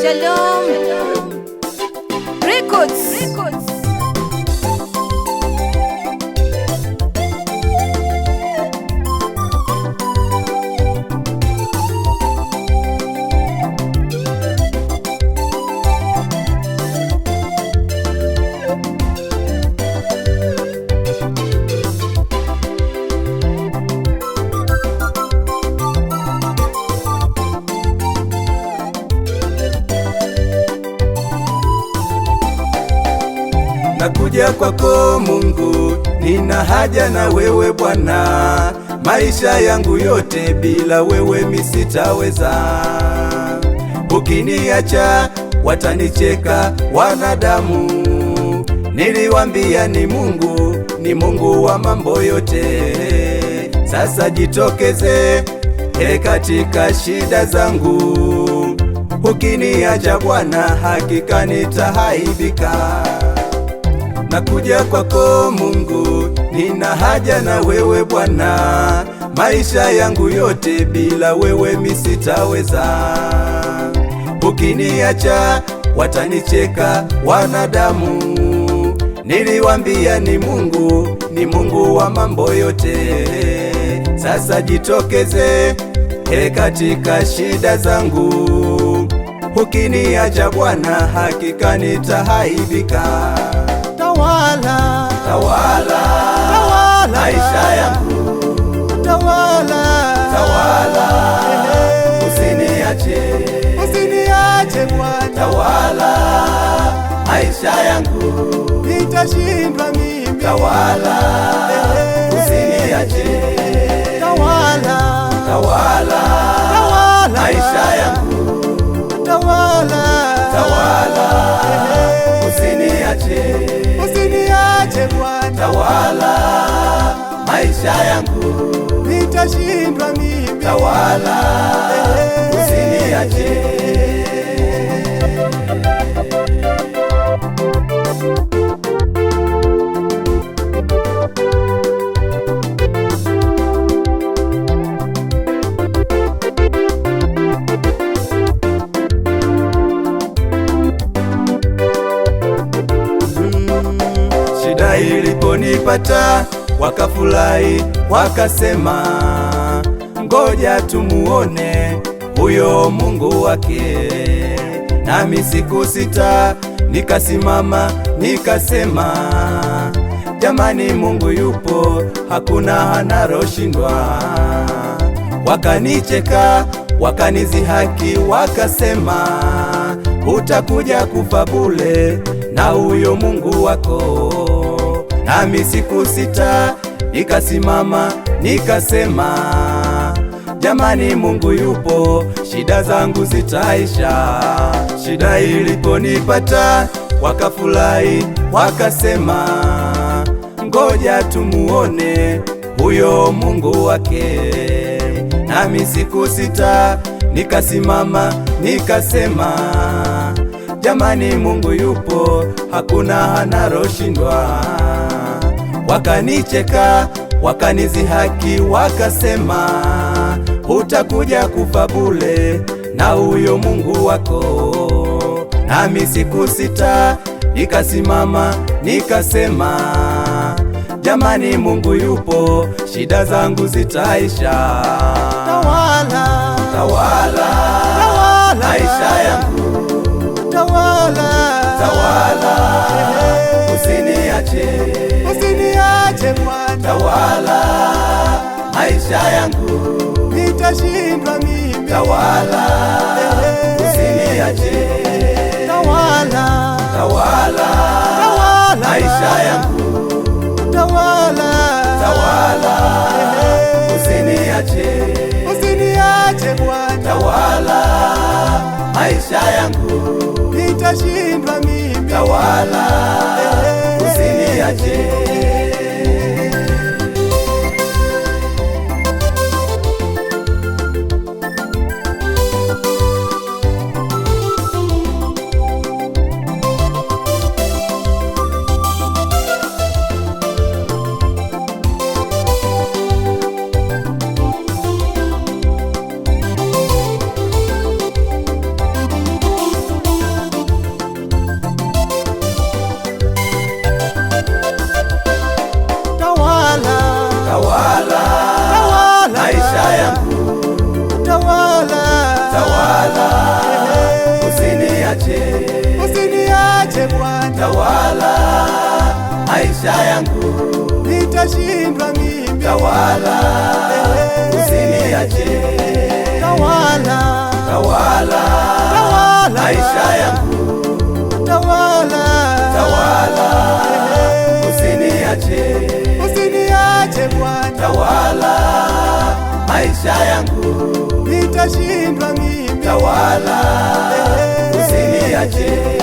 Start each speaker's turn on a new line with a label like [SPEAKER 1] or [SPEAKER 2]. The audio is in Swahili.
[SPEAKER 1] Shalom Records.
[SPEAKER 2] Nakuja kwako Mungu, nina haja na wewe Bwana. Maisha yangu yote bila wewe mimi sitaweza. Ukiniacha watanicheka wanadamu. Niliwaambia ni Mungu wa mambo yote. Sasa jitokeze katika shida zangu. Ukiniacha Bwana, hakika nitahaibika. Nakuja kwako Mungu, nina haja na wewe Bwana. Maisha yangu yote bila wewe mimi sitaweza. Ukiniacha watanicheka wanadamu. Niliwaambia ni Mungu wa mambo yote. Sasa jitokeze katika shida zangu. Ukiniacha Bwana, hakika nitahaibika.
[SPEAKER 3] Tawala,
[SPEAKER 2] tawala,
[SPEAKER 3] tawala
[SPEAKER 2] maisha yangu,
[SPEAKER 3] tawala,
[SPEAKER 2] tawala, usiniache
[SPEAKER 3] Bwana,
[SPEAKER 2] tawala, maisha yangu,
[SPEAKER 3] nitashindwa mimi,
[SPEAKER 2] tawala, usiniache,
[SPEAKER 3] tawala,
[SPEAKER 2] tawala, maisha yangu, tawala, usiniache
[SPEAKER 3] Bwana,
[SPEAKER 2] tawala, maisha yangu,
[SPEAKER 3] nitashindwa mimi,
[SPEAKER 2] tawala, usiniache. Shida iliponipata wakafurahi, wakasema ngoja tumuone huyo Mungu wake. Nami sikusita, nikasimama nikasema, jamani, Mungu yupo, hakuna analoshindwa. Wakanicheka, wakanizihaki, wakasema utakuja kufa bure na huyo Mungu wako. Nami sikusita, nikasimama nikasema, jamani, Mungu yupo, shida zangu zitaisha. Shida iliponipata wakafurahi, wakasema ngoja tumuone huyo Mungu wake. Nami sikusita, nikasimama nikasema, jamani, Mungu yupo, hakuna analoshindwa. Wakanicheka, wakanizihaki, wakasema utakuja kufa bure na huyo Mungu wako. Nami sikusita, nikasimama nikasema, jamani, Mungu yupo, shida zangu zitaisha.
[SPEAKER 3] tawala,
[SPEAKER 2] Tawala, maisha yangu,
[SPEAKER 3] tawala,
[SPEAKER 2] usiniache
[SPEAKER 3] Bwana,
[SPEAKER 2] tawala, maisha yangu,
[SPEAKER 3] nitashindwa mimi,
[SPEAKER 2] tawala, usiniache,
[SPEAKER 3] tawala,
[SPEAKER 2] tawala, maisha yangu, tawala, usiniache
[SPEAKER 3] Bwana,
[SPEAKER 2] tawala, maisha yangu,
[SPEAKER 3] nitashindwa mimi,
[SPEAKER 2] tawala, usiniache. maisha yangu,
[SPEAKER 3] tawala,
[SPEAKER 2] tawala, usiniache,
[SPEAKER 3] usiniache Bwana,
[SPEAKER 2] tawala maisha yangu,
[SPEAKER 3] nitashindwa mimi,
[SPEAKER 2] tawala, usiniache.